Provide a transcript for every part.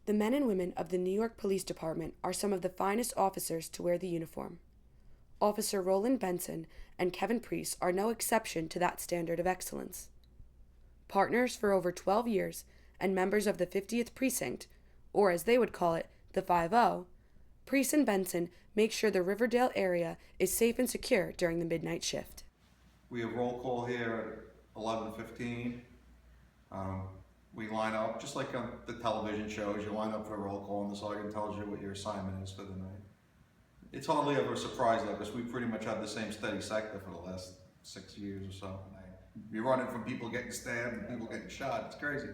The men and women of the New York Police Department are some of the finest officers to wear the uniform. Officer Roland Benson and Kevin Preiss are no exception to that standard of excellence. Partners for over 12 years and members of the 50th Precinct, or as they would call it, the 5-0, Preiss and Benson make sure the Riverdale area is safe and secure during the midnight shift. We have roll call here at 11:15. We line up, just like on the television shows, you line up for a roll call and the sergeant tells you what your assignment is for the night. It's hardly ever a surprise though, because we pretty much had the same steady sector for the last 6 years or so. You're running from people getting stabbed and people getting shot, it's crazy.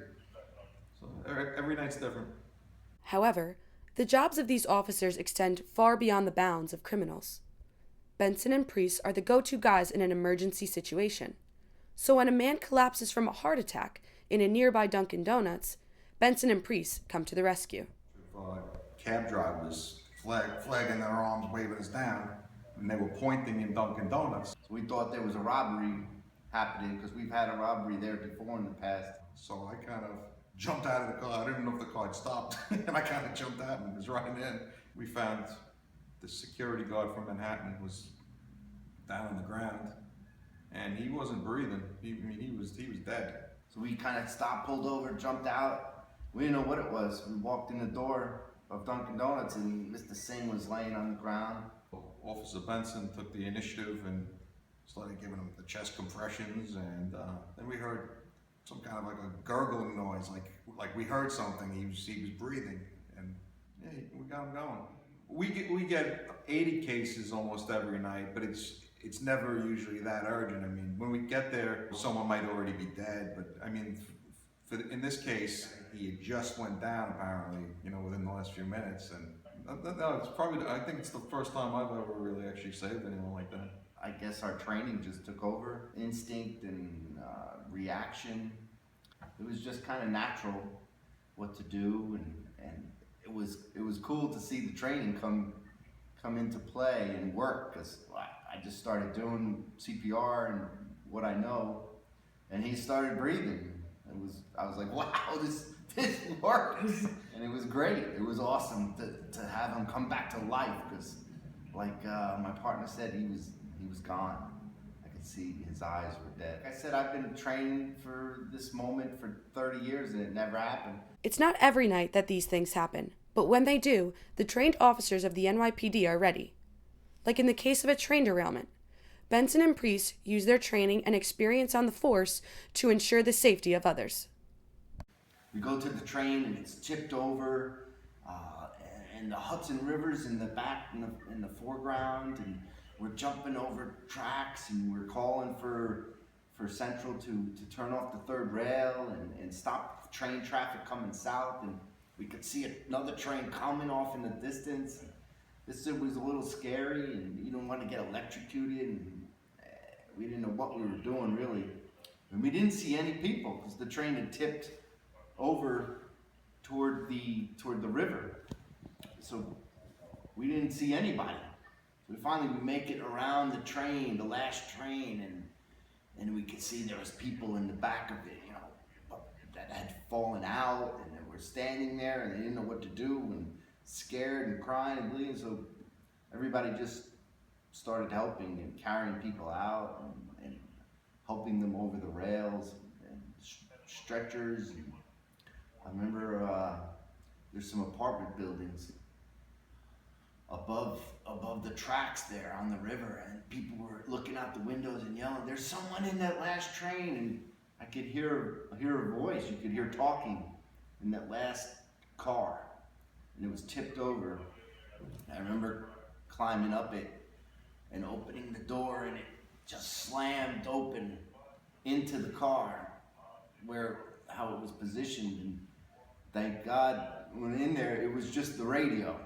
So every night's different. However, the jobs of these officers extend far beyond the bounds of criminals. Benson and Preiss are the go-to guys in an emergency situation. So when a man collapses from a heart attack in a nearby Dunkin' Donuts, Benson and Preiss come to the rescue. Cab drivers flagging their arms, waving us down, and they were pointing in Dunkin' Donuts. So we thought there was a robbery happening because we've had a robbery there before in the past. So I kind of jumped out of the car. I didn't know if the car had stopped, and I kind of jumped out and was running in. We found the security guard from Manhattan was down on the ground, and he wasn't breathing. He was dead. So we kind of stopped, pulled over, jumped out. We didn't know what it was. We walked in the door of Dunkin' Donuts and Mr. Singh was laying on the ground. Officer Benson took the initiative and started giving him the chest compressions, and then we heard some kind of like a gurgling noise, like we heard something. He was breathing, and yeah, we got him going. We get 80 cases almost every night, but it's never usually that urgent. I mean, when we get there, someone might already be dead, but I mean, in this case, he had just went down apparently, within the last few minutes, and no, it's probably, I think it's the first time I've ever really actually saved anyone like that. I guess our training just took over. Instinct and reaction. It was just kind of natural what to do, and it was cool to see the training come into play and work, because I just started doing CPR and what I know, and he started breathing. I was like, wow, this works, and it was great. It was awesome to have him come back to life, because like my partner said, he was gone. I could see his eyes were dead. Like I said, I've been training for this moment for 30 years and it never happened. It's not every night that these things happen, but when they do, the trained officers of the NYPD are ready. Like in the case of a train derailment, Benson and Preiss use their training and experience on the force to ensure the safety of others. We go to the train and it's tipped over, and the Hudson River's in the back, in the foreground, and we're jumping over tracks, and we're calling for Central to turn off the third rail and stop train traffic coming south, and we could see another train coming off in the distance. This was a little scary, and you didn't want to get electrocuted, and we didn't know what we were doing really. And we didn't see any people because the train had tipped over toward the river. So we didn't see anybody. So finally we make it around the train, the last train, and we could see there was people in the back of it, that had fallen out, and they were standing there and they didn't know what to do, and scared and crying and bleeding. So everybody just started helping and carrying people out and helping them over the rails and stretchers. And I remember there's some apartment buildings above the tracks there on the river, and people were looking out the windows and yelling, "There's someone in that last train!" And I could hear a voice. You could hear talking in that last car, and it was tipped over. I remember climbing up it and opening the door, and it just slammed open into the car how it was positioned. And thank God, when in there, it was just the radio.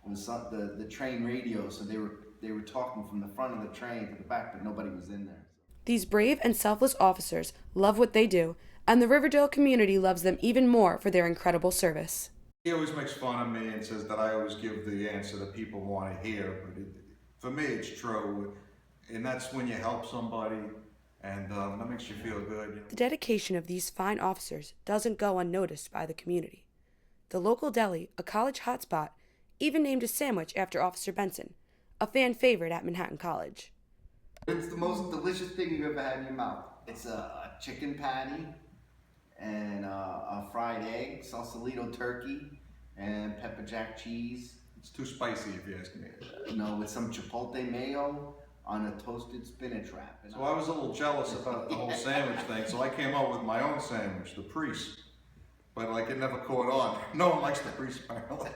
It was the train radio, so they were talking from the front of the train to the back, but nobody was in there. These brave and selfless officers love what they do, and the Riverdale community loves them even more for their incredible service. He always makes fun of me and says that I always give the answer that people want to hear, but for me it's true, and that's when you help somebody, and that makes you feel good. The dedication of these fine officers doesn't go unnoticed by the community. The local deli, a college hotspot, even named a sandwich after Officer Benson, a fan favorite at Manhattan College. It's the most delicious thing you've ever had in your mouth. It's a chicken patty and a fried egg, Sausalito turkey, and pepper jack cheese. It's too spicy if you ask me. With some chipotle mayo on a toasted spinach wrap. And So I was a little jealous about the whole sandwich thing, so I came up with my own sandwich, the Preiss. But like it never caught on. No one likes the Preiss apparently.